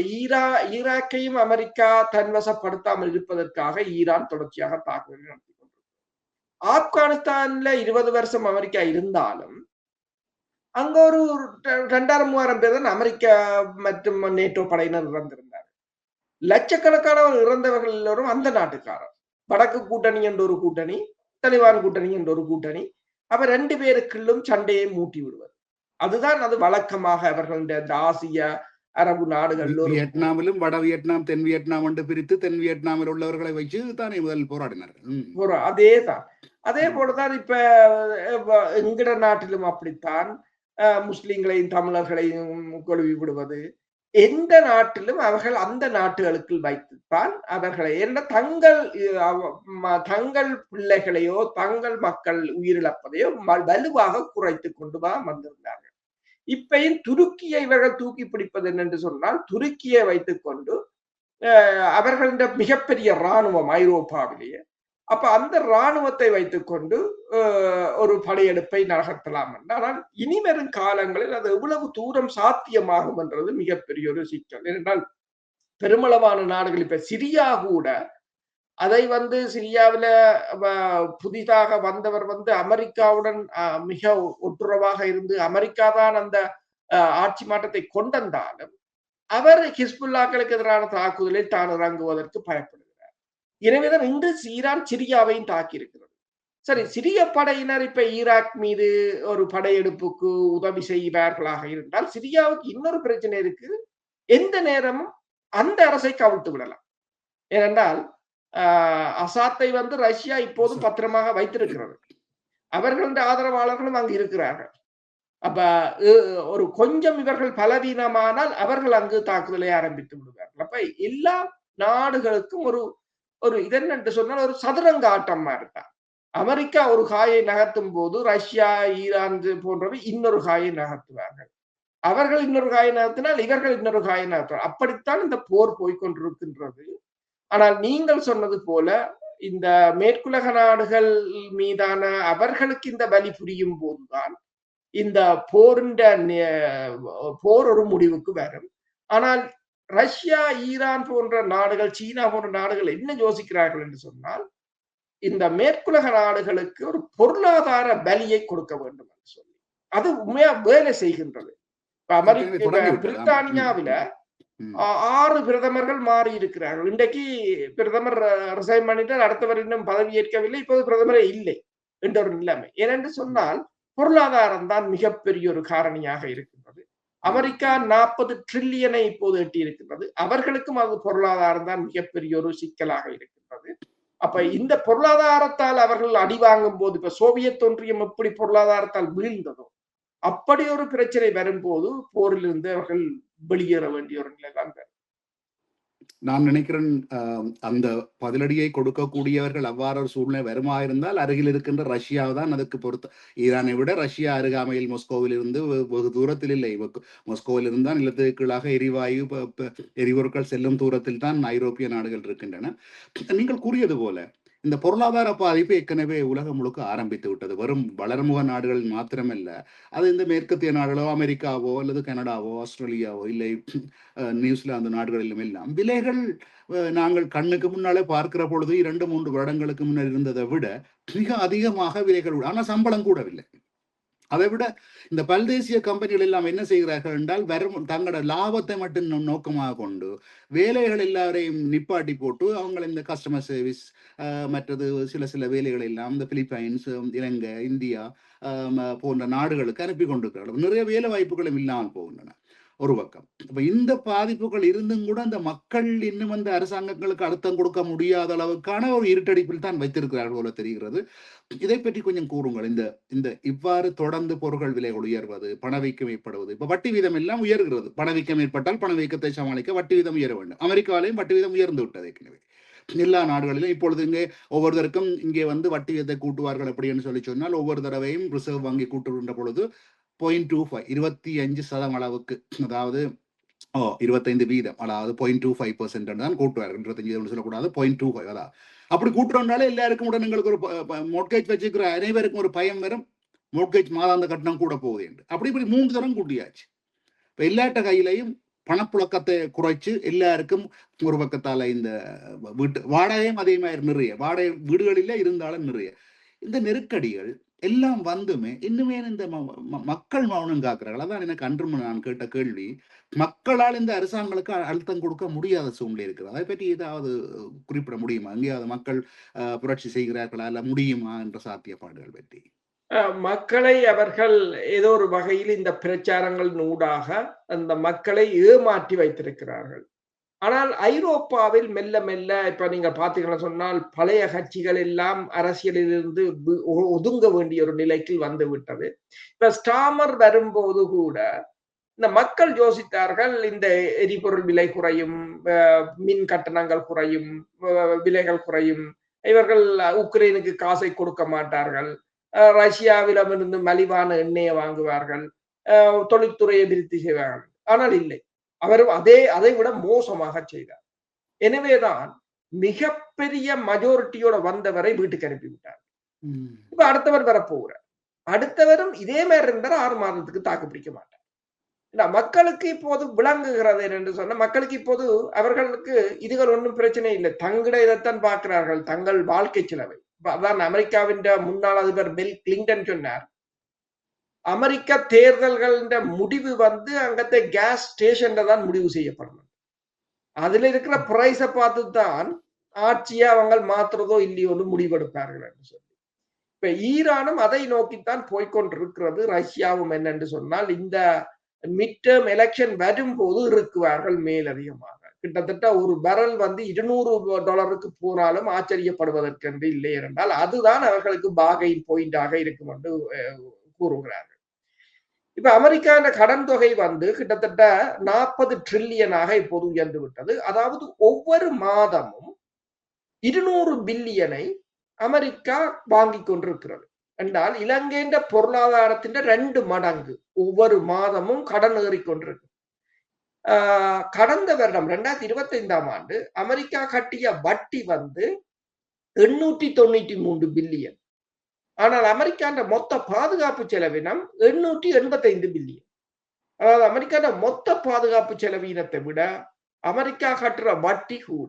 ஈராக்கையும் அமெரிக்கா தன்வசப்படுத்தாமல் இருப்பதற்காக ஈரான் தொடர்ச்சியாக தாக்குதலை நடத்தி கொண்டிருக்கிறது. ஆப்கானிஸ்தான்ல 20 வருஷம் அமெரிக்கா இருந்தாலும் அங்க ஒரு 2000-3000 பேர் தான் அமெரிக்கா மற்றும் நேட்டோ படையினர் இறந்திருந்தார். லட்சக்கணக்கானவர் இறந்தவர்கள் எல்லோரும் அந்த நாட்டுக்காரர். வடக்கு கூட்டணி என்ற ஒரு கூட்டணி, தலிபான் கூட்டணி என்ற ஒரு கூட்டணி. அப்ப 2 பேருக்குள்ளும் சண்டையை மூட்டி விடுவது, அதுதான் அது வழக்கமாக அவர்களுடைய ஆசிய அரபு நாடுகள். வியட்நாமிலும் வட வியட்நாம் தென் வியட்நாம் என்று பிரித்து தென் வியட்நாமில் உள்ளவர்களை வச்சு தானே முதல் போராடினார்கள். அதேதான். அதே போலதான் இப்ப எங்கட நாட்டிலும் அப்படித்தான் முஸ்லிம்களையும் தமிழர்களையும் கொழுவி விடுவது. எந்த நாட்டிலும் அவர்கள் அந்த நாட்டுகளுக்கு வைத்துத்தான் அவர்களை தங்கள் பிள்ளைகளையோ தங்கள் மக்கள் உயிரிழப்பதையோ வலுவாக குறைத்து கொண்டு வந்திருந்தார்கள். இப்பயும் துருக்கியை இவர்கள் தூக்கி பிடிப்பது என்று சொன்னால், துருக்கியை வைத்துக் கொண்டு அவர்களிட மிகப்பெரிய இராணுவம் ஐரோப்பாவிலேயே. அப்ப அந்த இராணுவத்தை வைத்துக் கொண்டு ஒரு படையெடுப்பை நகர்த்தலாம். ஆனால் இனிவரும் காலங்களில் அது எவ்வளவு தூரம் சாத்தியமாகும் என்றது மிகப்பெரிய ஒரு சிக்கல். ஏனென்றால் பெருமளவான நாடுகள், இப்ப சிரியா கூட அதை சிரியாவில புதிதாக வந்தவர் அமெரிக்காவுடன் மிக ஒட்டுறவாக இருந்து அமெரிக்கா தான் அந்த ஆட்சி மாற்றத்தை கொண்டாலும் அவர் ஹிஸ்புல்லாக்களுக்கு எதிரான தாக்குதலில் தான் இறங்குவதற்கு பயப்படுகிறார். எனவேதான் இன்று ஈரான் சிரியாவையும் தாக்கி இருக்கிறது. சரி, சிரிய படையினர் இப்ப ஈராக் மீது ஒரு படையெடுப்புக்கு உதவி செய்வார்களாக இருந்தால், சிரியாவுக்கு இன்னொரு பிரச்சனை இருக்கு, எந்த நேரமும் அந்த அரசை கவிழ்த்து விடலாம். ஏனென்றால் அசாத்தை ரஷ்யா இப்போதும் பத்திரமாக வைத்திருக்கிறது, அவர்களுடைய ஆதரவாளர்களும் அங்கு இருக்கிறார்கள். அப்ப ஒரு கொஞ்சம் இவர்கள் பலவீனமானால் அவர்கள் அங்கு தாக்குதலை ஆரம்பித்து விடுவார்கள். அப்ப எல்லா நாடுகளுக்கும் ஒரு இதென்று சொன்னால் ஒரு சதுரங்க ஆட்டம் மாதிரிதான். அமெரிக்கா ஒரு காயை நகர்த்தும் போது ரஷ்யா ஈரான் போன்றவை இன்னொரு காயை நகர்த்துவார்கள், அவர்கள் இன்னொரு காயை நகர்த்தினால் இவர்கள் இன்னொரு காயை நகர்த்துவார்கள். அப்படித்தான் இந்த போர் போய்கொண்டிருக்கின்றது. ஆனால் நீங்கள் சொன்னது போல இந்த மேற்குலக நாடுகள் மீதான அவர்களுக்கு இந்த வலி புரியும் போதுதான் இந்த போர் ஒரு முடிவுக்கு வரும். ஆனால் ரஷ்யா ஈரான் போன்ற நாடுகள், சீனா போன்ற நாடுகள் என்ன யோசிக்கிறார்கள் என்று சொன்னால், இந்த மேற்குலக நாடுகளுக்கு ஒரு பொருளாதார பலியை கொடுக்க வேண்டும் என்று சொல்லி அது உண்மையா வேலை செய்கின்றது. பிரித்தானியாவில 6 பிரதமர்கள் மாறி இருக்கிறார்கள். இன்றைக்கு பிரதமர் ரிசைன் பண்ணிட்டார், அடுத்தவர் இன்னும் பதவி ஏற்கவில்லை, இப்போது பிரதமரே இல்லை என்ற ஒரு நிலைமை. ஏனென்று சொன்னால் பொருளாதாரம் தான் மிகப்பெரிய ஒரு காரணியாக இருக்கின்றது. அமெரிக்கா 40 ட்ரில்லியனை இப்போது எட்டி இருக்கின்றது, அவர்களுக்கும் அது பொருளாதாரம் தான் மிகப்பெரிய ஒரு சிக்கலாக இருக்கின்றது. அப்ப இந்த பொருளாதாரத்தால் அவர்கள் அடி வாங்கும் போது, இப்ப சோவியத் ஒன்றியம் எப்படி பொருளாதாரத்தால் வீழ்ந்ததோ அப்படி ஒரு பிரச்சனை வரும்போது போரிலிருந்து அவர்கள் வெளியேற வேண்டிய ஒரு நிலை தான் வரும். நான் நினைக்கிறேன் அந்த பதிலடியை கொடுக்கக்கூடியவர்கள் அவ்வாறு ஒரு சூழ்நிலை வருமா இருந்தால் அருகில் இருக்கின்ற ரஷ்யாவை தான் அதுக்கு பொறுத்த. ஈரானை விட ரஷ்யா அருகாமையில் மொஸ்கோவில் இருந்து வெகு தூரத்தில் இல்லை. மொஸ்கோவில் இருந்தால் நிலத்துக்கு கீழாக எரிவாயு எரிபொருட்கள் செல்லும் தூரத்தில் தான் ஐரோப்பிய நாடுகள் இருக்கின்றன. நீங்கள் கூறியது போல இந்த பொருளாதார பாதிப்பு ஏற்கனவே உலகம் முழுக்க ஆரம்பித்து விட்டது. வெறும் வளர்முக நாடுகள் மாத்திரமல்ல, அது இந்த மேற்கத்திய நாடுகளோ அமெரிக்காவோ அல்லது கனடாவோ ஆஸ்திரேலியாவோ இல்லை நியூசிலாந்து நாடுகளிலும் எல்லாம் விலைகள் நாங்கள் கண்ணுக்கு முன்னாலே பார்க்கிற பொழுது 2-3 வருடங்களுக்கு முன்னர் இருந்ததை விட மிக அதிகமாக விலைகள், ஆனால் சம்பளம் கூடவில்லை. அதை விட இந்த பல்தேசிய கம்பெனிகள் எல்லாம் என்ன செய்கிறார்கள் என்றால் வரும் தங்களோட லாபத்தை மட்டும் நோக்கமாக கொண்டு வேலைகள் எல்லாரையும் நிப்பாட்டி போட்டு அவங்க இந்த கஸ்டமர் சர்வீஸ் மற்றது சில வேலைகள் எல்லாம் இந்த பிலிப்பைன்ஸ், இலங்கை, இந்தியா போன்ற நாடுகளுக்கு அனுப்பி கொண்டிருக்கிறார்கள். நிறைய வேலை வாய்ப்புகளும் இல்லாமல் போகின்றன ஒரு பக்கம். அப்ப இந்த பாதிப்புகள் இருந்தும் கூட அந்த மக்கள் இன்னும் அந்த அரசாங்கங்களுக்கு அழுத்தம் கொடுக்க முடியாத அளவுக்கான ஒரு இருட்டடிப்பில் தான் வைத்திருக்கிறார்கள் போல தெரிகிறது. இதை பற்றி கொஞ்சம் கூறுங்கள். இந்த இந்த இவ்வாறு தொடர்ந்து பொருட்கள் விலைகள் உயர்வது, பணவீக்கம் ஏற்படுவது, இப்ப வட்டி வீதம் எல்லாம் உயர்கிறது. பணவீக்கம் ஏற்பட்டால் பணவீக்கத்தை சமாளிக்க வட்டி வீதம் உயர வேண்டும். அமெரிக்காவிலையும் வட்டி வீதம் உயர்ந்து விட்டது ஏற்கனவே. எல்லா நாடுகளிலும் இப்பொழுது இங்கே ஒவ்வொருத்தருக்கும் இங்கே வந்து வட்டி வீதத்தை கூட்டுவார்கள் அப்படின்னு சொன்னால் ஒவ்வொரு தடவையும் ரிசர்வ் வங்கி கூட்டுகின்ற பொழுது 0.25 25% அளவுக்கு, அதாவது 25 வீதம், அதாவது 0.25% தான் கூட்டுவார்கள். 25 சொல்லக்கூடாது, 0.25. அதான் அப்படி கூட்டுறோம்னாலே எல்லாருக்கும் உடனே எங்களுக்கு ஒரு மோட்கேஜ் வச்சுக்கிற அனைவருக்கும் ஒரு பயம் வரும். மோட்கேஜ் மாதாந்த கட்டணம் கூட போகுது என்று அப்படி 3 தரம் கூட்டியாச்சு. இப்ப எல்லாட்ட கையிலையும் பணப்புழக்கத்தை குறைச்சு எல்லாருக்கும் ஒரு பக்கத்தால இந்த வீட்டு வாடகையும் அதே மாதிரி நிறைய வாடகை வீடுகளில இருந்தாலும் நிறைய இந்த நெருக்கடிகள் எல்லாம் வந்துமே இன்னுமே இந்த மக்கள் மௌனம் காக்குறார்கள். அதான் எனக்கு அன்று நான் கேட்ட கேள்வி. மக்களால் இந்த அரசாங்கங்களுக்கு அழுத்தம் கொடுக்க முடியாத சூழ்நிலை இருக்கிறது. அதை பற்றி ஏதாவது குறிப்பிட முடியுமா? எங்கேயாவது மக்கள் புரட்சி செய்கிறார்களா, இல்ல முடியுமா என்ற சாத்தியப்பாடுகள் பற்றி? மக்களை அவர்கள் ஏதோ ஒரு வகையில் இந்த பிரச்சாரங்களின் ஊடாக அந்த மக்களை ஏமாற்றி வைத்திருக்கிறார்கள். ஆனால் ஐரோப்பாவில் மெல்ல மெல்ல இப்ப நீங்க பாத்தீங்கன்னா சொன்னால் பழைய கட்சிகள் எல்லாம் அரசியலிலிருந்து ஒதுங்க வேண்டிய ஒரு நிலைக்கு வந்து விட்டது. இப்ப ஸ்டாமர் வரும்போது கூட இந்த மக்கள் யோசித்தார்கள், இந்த எரிபொருள் விலை குறையும், மின் கட்டணங்கள் குறையும், விலைகள் குறையும், இவர்கள் உக்ரைனுக்கு காசை கொடுக்க மாட்டார்கள், ரஷ்யாவிடமிருந்து மலிவான எண்ணெயை வாங்குவார்கள், தொழில்துறையை விருத்தி செய்வார்கள். ஆனால் இல்லை, அவரும் அதை விட மோசமாக செய்தார். எனவேதான் மிகப்பெரிய மெஜாரிட்டியோட வந்தவரை வீட்டுக்கு அனுப்பிவிட்டார். இப்ப அடுத்தவர் வரப்போகிறார். அடுத்தவரும் இதே மாதிரி இருந்தால் 6 மாதத்துக்கு தாக்கு பிடிக்க மாட்டார். மக்களுக்கு இப்போது விளங்குகிறது என்று சொன்ன மக்களுக்கு இப்போது அவர்களுக்கு இதுகள் ஒன்றும் பிரச்சனை இல்லை. தங்கட இதைத்தான் பார்க்கிறார்கள், தங்கள் வாழ்க்கை செலவை. அதான் அமெரிக்காவின் முன்னாள் அதிபர் பில் கிளின்டன் சொன்னார், அமெரிக்க தேர்தல்கள் முடிவு வந்து அங்கത്തെ கேஸ் ஸ்டேஷன்ல தான் முடிவு செய்யப்படணும். அதுல இருக்கிற பிரைஸ பார்த்து தான் ஆட்சியை அவங்க மாத்துறதோ இல்லையோன்னு முடிவெடுப்பார்கள் என்று சொல்லி. இப்ப ஈரானும் அதை நோக்கித்தான் போய்கொண்டிருக்கிறது. ரஷ்யாவும் என்னென்று சொன்னால் இந்த மிட் டேர்ம் எலெக்ஷன் வரும்போது இருக்குவார்கள் மேலதிகமாக. கிட்டத்தட்ட ஒரு பரல் வந்து $200 போனாலும் ஆச்சரியப்படுவதற்கென்று இல்லை என்றால் அதுதான் அவர்களுக்கு பார்கெயின் பாயிண்டாக இருக்கும் என்று கூறுகிறார்கள். இப்ப அமெரிக்கா என்ற கடன் தொகை வந்து கிட்டத்தட்ட 40 ட்ரில்லியனாக இப்போது உயர்ந்து விட்டது. அதாவது ஒவ்வொரு மாதமும் 200 பில்லியனை அமெரிக்கா வாங்கிக் கொண்டிருக்கிறது என்றால் இலங்கையின் பொருளாதாரத்தின் 2 மடங்கு ஒவ்வொரு மாதமும் கடன் ஏறிக்கொண்டிருக்கு. கடந்த வருடம் 2025ஆம் ஆண்டு அமெரிக்கா கட்டிய வட்டி வந்து 893 பில்லியன். ஆனால் அமெரிக்கான மொத்த பாதுகாப்பு செலவினம் 885 பில்லியன். அதாவது அமெரிக்கான மொத்த பாதுகாப்பு செலவினத்தை விட அமெரிக்கா கட்டுற வட்டி கூட.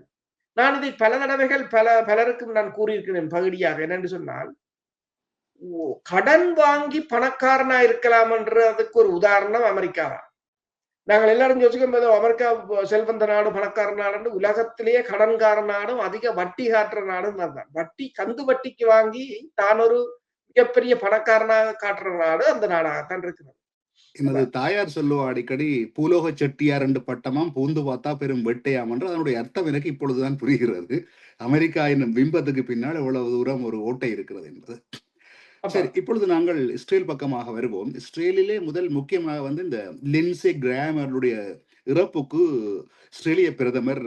நான் இதை பல தடவைகள் பலருக்கும் நான் கூறியிருக்கிறேன் பகுதியாக. என்னென்று சொன்னால், கடன் வாங்கி பணக்காரனா இருக்கலாம் என்றதுக்கு ஒரு உதாரணம் அமெரிக்கா தான். நாங்கள் எல்லாரும் யோசிக்கும் போது அமெரிக்கா செல்வந்த நாடு, பணக்கார நாடு, உலகத்திலேயே கடன்கார நாடும் அதிக வட்டி காட்டுற நாடும் தான். வட்டி கந்து வட்டிக்கு வாங்கி தான் ஒரு மிகப்பெரிய பணக்காரனாக காட்டுற நாடு அந்த நாடாகத்தான் இருக்கிறது. எனது தாயார் சொல்லுவா அடிக்கடி, பூலோக செட்டியார் என்று பட்டமாம் பூந்து பார்த்தா பெரும் வெட்டையாம் என்று. அதனுடைய அர்த்தம் எனக்கு இப்பொழுதுதான் புரிகிறது. அமெரிக்கா என்னும் பிம்பத்துக்கு பின்னால் எவ்வளவு தூரம் ஒரு ஓட்டை இருக்கிறது என்பது. சரி, இப்பொழுது நாங்கள் இஸ்ரேல் பக்கமாக வருவோம். இஸ்ரேலிலே முதல் முக்கியமாக வந்து இந்த லிண்ட்சே கிராஹாம் அவர்களுடைய இறப்புக்கு இஸ்ரேலிய பிரதமர்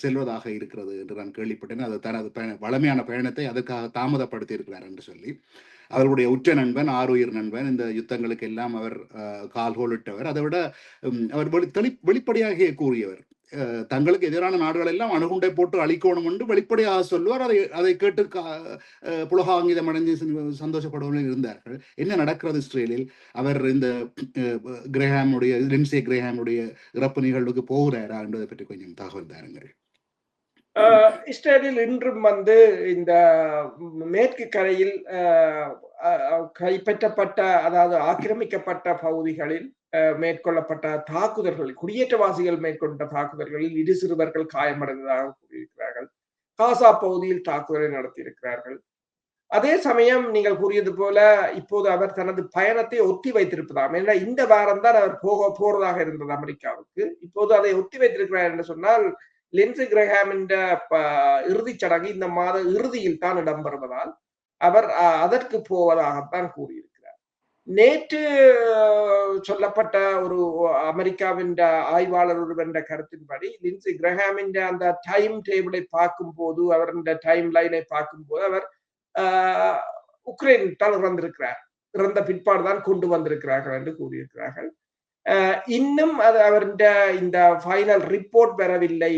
செல்வதாக இருக்கிறது என்று நான் கேள்விப்பட்டேன். அது தனது வளமையான பயணத்தை அதற்காக தாமதப்படுத்தி இருக்கிறார் என்று சொல்லி. அவர்களுடைய உற்ற நண்பன், ஆருயிர் நண்பன், இந்த யுத்தங்களுக்கு எல்லாம் அவர் கால்கோலிட்டவர். அதை விட அவர் வெளிப்படையாக கூறியவர். தங்களுக்கு எதிரான நாடுகள் எல்லாம் அணுகுண்டை போட்டு அழிக்கணும் என்று வெளிப்படையாக சொல்லுவார். அதை கேட்டு புலகாங்கிதம் அடைஞ்சு சந்தோஷப்படுவதில் இருந்தார்கள். என்ன நடக்கிறது இஸ்ரேலில்? அவர் இந்த லிண்ட்சே கிரேஹாமுடைய இறப்பு நிகழ்வுக்கு போகிறாரா என்பதை பற்றி கொஞ்சம் தகவல் தாருங்கள். இஸ்ரேலில் இன்றும் வந்து இந்த மேற்கு கரையில் கைப்பற்றப்பட்ட, அதாவது ஆக்கிரமிக்கப்பட்ட பகுதிகளில் மேற்கொள்ளப்பட்ட தாக்குதல்கள், குடியேற்றவாசிகள் மேற்கொண்ட தாக்குதல்களில் 2 சிறுவர்கள் காயமடைந்ததாக கூறியிருக்கிறார்கள். காசா பகுதியில் தாக்குதலை நடத்தியிருக்கிறார்கள். அதே சமயம் நீங்கள் கூறியது போல இப்போது அவர் தனது பயணத்தை ஒத்தி வைத்திருப்பதாம். ஏன்னா இந்த வாரம் தான் அவர் போறதாக இருந்தது அமெரிக்காவுக்கு. இப்போது அதை ஒத்தி வைத்திருக்கிறார் என்று சொன்னால், லிண்ட்சே கிரஹாமின் இறுதிச் சடங்கு இந்த மாத இறுதியில் தான் இடம்பெறுவதால் அவர் அதற்கு போவதாகத்தான் கூறியிருக்கிறார். நேற்று சொல்லப்பட்ட ஒரு அமெரிக்காவின் ஆய்வாளர் ஒருவன் கருத்தின்படி, லிண்ட்சே கிரஹாமின் அந்த டைம் டேபிளை பார்க்கும் போது, அவருடைய டைம் லைனை பார்க்கும் போது, அவர் உக்ரைன் தான் இறந்திருக்கிறார். இறந்த பிற்பாடுதான் கொண்டு வந்திருக்கிறார்கள் என்று கூறியிருக்கிறார்கள். இன்னும் அது அவருடைய இந்த ஃபைனல் ரிப்போர்ட் வரவில்லை,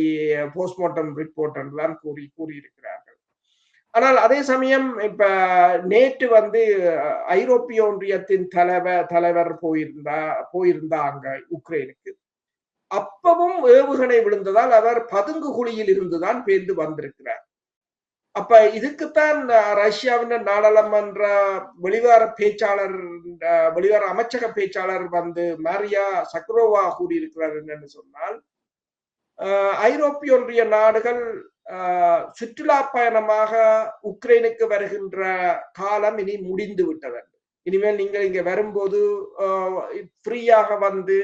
போஸ்ட்மார்ட்டம் ரிப்போர்ட் என்றுதான் கூறியிருக்கிறார்கள். ஆனால் அதே சமயம் இப்ப நேற்று வந்து ஐரோப்பிய ஒன்றியத்தின் தலைவர் போயிருந்தா அங்க உக்ரைனுக்கு. அப்பவும் ஏவுகணை விழுந்ததால் அவர் பதுங்கு குழியில் இருந்துதான் பேர்ந்து வந்திருக்கிறார். அப்ப இதுக்குத்தான் ரஷ்யாவின் நாடாளுமன்ற வெளிவார அமைச்சக பேச்சாளர் வந்து மாரியா சக்ரோவா கூறியிருக்கிறார் என்னன்னு சொன்னால், ஐரோப்பிய ஒன்றிய நாடுகள் சுற்றுலா பயணமாக உக்ரைனுக்கு வருகின்ற காலம் இனி முடிந்து விட்டது. இனிமேல் நீங்கள் இங்க வரும்போது ஃப்ரீயாக வந்து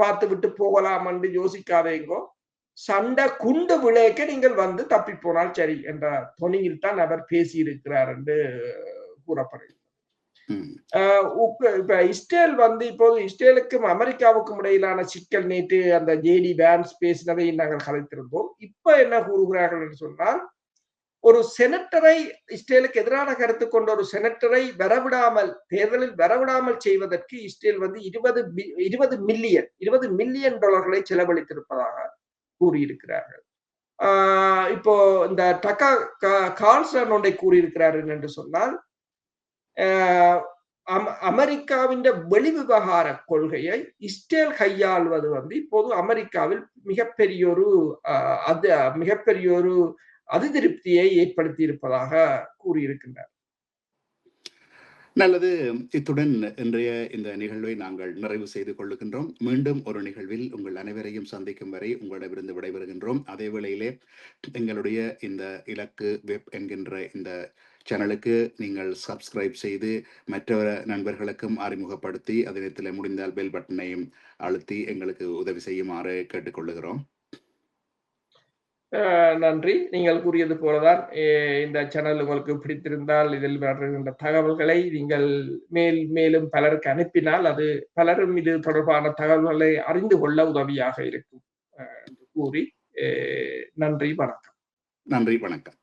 பார்த்து விட்டு போகலாம் என்று யோசிக்காதேங்கோ, சண்டை குண்டு விளைக்க நீங்கள் வந்து தப்பி போனால் சரி என்ற தொனியில் தான் அவர் பேசியிருக்கிறார் என்று கூறப்படுகிறது. இப்ப இஸ்ரேல் வந்து இப்போது இஸ்ரேலுக்கும் அமெரிக்காவுக்கும் இடையிலான சிக்கல் நேற்று அந்த ஜேடி வேன்ஸ் பேசினதை நாங்கள் கலைத்திருந்தோம். இப்ப என்ன கூறுகிறார்கள் என்று சொன்னால், ஒரு செனட்டரை, இஸ்ரேலுக்கு எதிரான கருத்து கொண்ட ஒரு செனட்டரை தேர்தலில் வரவிடாமல் செய்வதற்கு இஸ்ரேல் வந்து $20 மில்லியன் செலவழித்திருப்பதாக கூறியிருக்கிறார்கள். இப்போ இந்த டக்கா கார்ல்சன் ஒன்றை கூறியிருக்கிறார் என்று சொன்னால், அமெரிக்காவின் வெளிவிவகார கொள்கையை இஸ்ரேல் கையாள்வது வந்து இப்போது அமெரிக்காவில் மிகப்பெரிய ஒரு அதிருப்தியை ஏற்படுத்தி இருப்பதாக கூறியிருக்கின்றார். நல்லது. இத்துடன் இன்றைய இந்த நிகழ்வை நாங்கள் நிறைவு செய்து கொள்ளுகின்றோம். மீண்டும் ஒரு நிகழ்வில் உங்கள் அனைவரையும் சந்திக்கும் வரை உங்களிடமிருந்து விடைபெறுகின்றோம். அதே வேளையிலே எங்களுடைய இந்த இலக்கு வெப் என்கின்ற இந்த சேனலுக்கு நீங்கள் சப்ஸ்கிரைப் செய்து மற்ற நண்பர்களுக்கும் அறிமுகப்படுத்தி, அதே நேரத்தில் முடிந்தால் பெல் பட்டனையும் அழுத்தி எங்களுக்கு உதவி செய்யுமாறு கேட்டுக்கொள்ளுகிறோம். நன்றி. நீங்கள் கூறியது போலதான் இந்த சேனல் உங்களுக்கு பிடித்திருந்தால் இதில் வருகின்ற தகவல்களை நீங்கள் மேலும் பலருக்கு அனுப்பினால் அது பலரும் இது தொடர்பான தகவல்களை அறிந்து கொள்ள உதவியாக இருக்கும் என்று கூறி நன்றி, வணக்கம். நன்றி, வணக்கம்.